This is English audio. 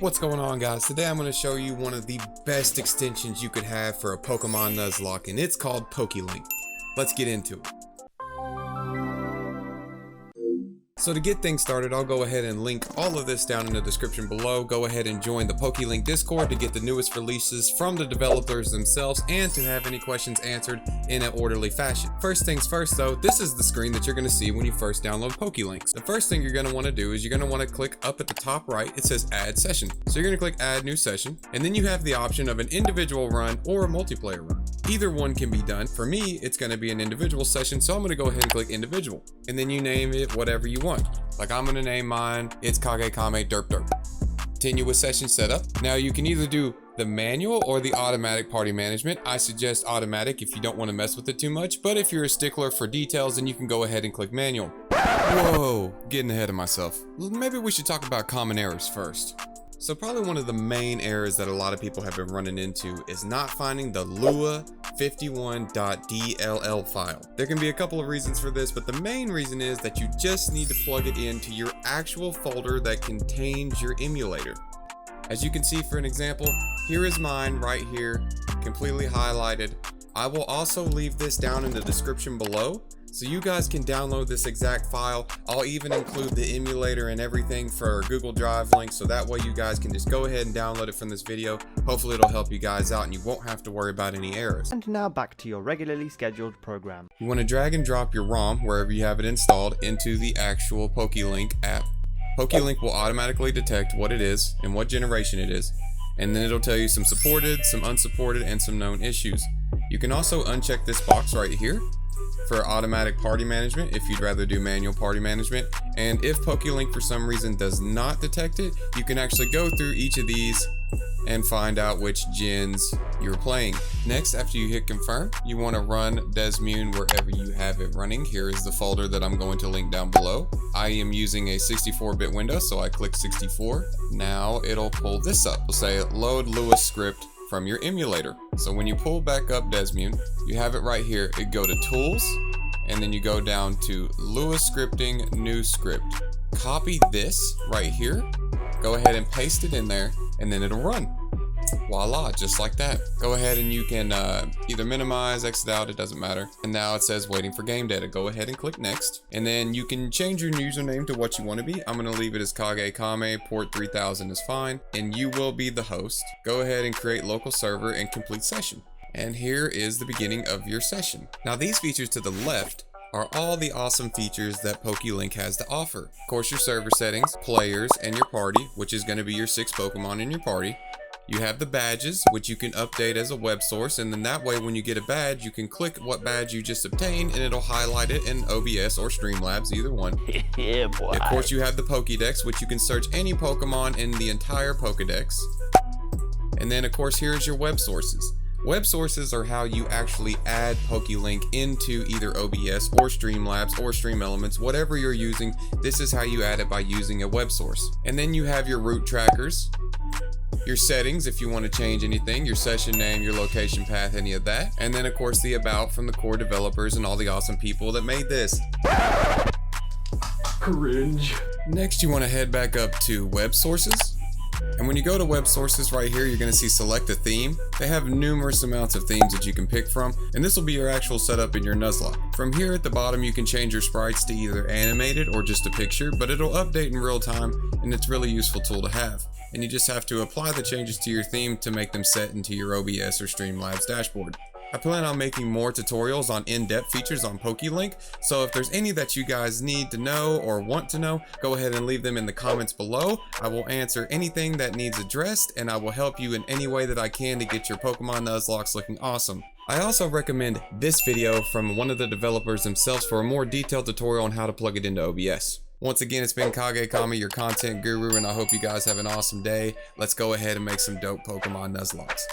What's going on, guys? Today I'm going to show you one of the best extensions you could have for a Pokemon Nuzlocke, and it's called Pokelink. Let's get into it. So to get things started, I'll go ahead and link all of this down in the description below. Go ahead and join the Pokelink Discord to get the newest releases from the developers themselves and to have any questions answered in an orderly fashion. First things first though, this is the screen that you're going to see when you first download Pokelinks. The first thing you're going to want to do is you're going to want to click up at the top right. It says add session. So you're going to click add new session, and then you have the option of an individual run or a multiplayer run. Either one can be done. For me, it's going to be an individual session, so I'm going to go ahead and click individual, and then you name it whatever you want. Like I'm going to name mine, it's Kagekame Derp Derp. Continue with session setup. Now you can either do the manual or the automatic party management. I suggest automatic if you don't want to mess with it too much, but if you're a stickler for details, then you can go ahead and click manual. Whoa, getting ahead of myself. Maybe we should talk about common errors first. So probably one of the main errors that a lot of people have been running into is not finding the Lua51.dll file. There can be a couple of reasons for this, but the main reason is that you just need to plug it into your actual folder that contains your emulator. As you can see, for an example, here is mine right here, completely highlighted. I will also leave this down in the description below, so you guys can download this exact file. I'll even include the emulator and everything for Google Drive link, so that way you guys can just go ahead and download it from this video. Hopefully it'll help you guys out and you won't have to worry about any errors. And now back to your regularly scheduled program. You want to drag and drop your ROM wherever you have it installed into the actual Pokelink app. Pokelink will automatically detect what it is and what generation it is, and then it'll tell you some supported, some unsupported, and some known issues. You can also uncheck this box right here for automatic party management if you'd rather do manual party management. And if Pokelink for some reason does not detect it, you can actually go through each of these and find out which gens you're playing. Next, after you hit confirm, you want to run DESMUME wherever you have it running. Here is the folder that I'm going to link down below. I am using a 64-bit window, so I click 64. Now it'll pull this up. It'll say load Lua script from your emulator. So when you pull back up DESMUME, you have it right here. It go to tools, and then you go down to Lua scripting new script. Copy this right here, go ahead and paste it in there, and then it'll run. Voila, just like that. Go ahead and you can either minimize, exit out, it doesn't matter. And now it says waiting for game data. Go ahead and click next. And then you can change your username to what you want to be. I'm going to leave it as Kagekame, port 3000 is fine. And you will be the host. Go ahead and create local server and complete session. And here is the beginning of your session. Now these features to the left are all the awesome features that Pokelink has to offer. Of course, your server settings, players, and your party, which is going to be your 6 Pokemon in your party. You have the badges, which you can update as a web source, and then that way when you get a badge, you can click what badge you just obtained and it'll highlight it in OBS or Streamlabs, either one. Yeah, boy. Of course, you have the Pokédex, which you can search any Pokemon in the entire Pokédex. And then of course, here's your web sources. Web sources are how you actually add Pokelink into either OBS or Streamlabs or Stream Elements, whatever you're using. This is how you add it by using a web source. And then you have your route trackers, your settings if you want to change anything, your session name, your location path, any of that. And then of course the about from the core developers and all the awesome people that made this. Cringe. Next, you want to head back up to web sources. And when you go to web sources right here, you're going to see select a theme. They have numerous amounts of themes that you can pick from, and this will be your actual setup in your Nuzlocke. From here at the bottom, you can change your sprites to either animated or just a picture, but it'll update in real time, and it's a really useful tool to have. And you just have to apply the changes to your theme to make them set into your OBS or Streamlabs dashboard. I plan on making more tutorials on in-depth features on Pokelink, so if there's any that you guys need to know or want to know, go ahead and leave them in the comments below. I will answer anything that needs addressed, and I will help you in any way that I can to get your Pokemon Nuzlocks looking awesome. I also recommend this video from one of the developers themselves for a more detailed tutorial on how to plug it into OBS. Once again, it's been Kagekame, your content guru, and I hope you guys have an awesome day. Let's go ahead and make some dope Pokemon Nuzlocks.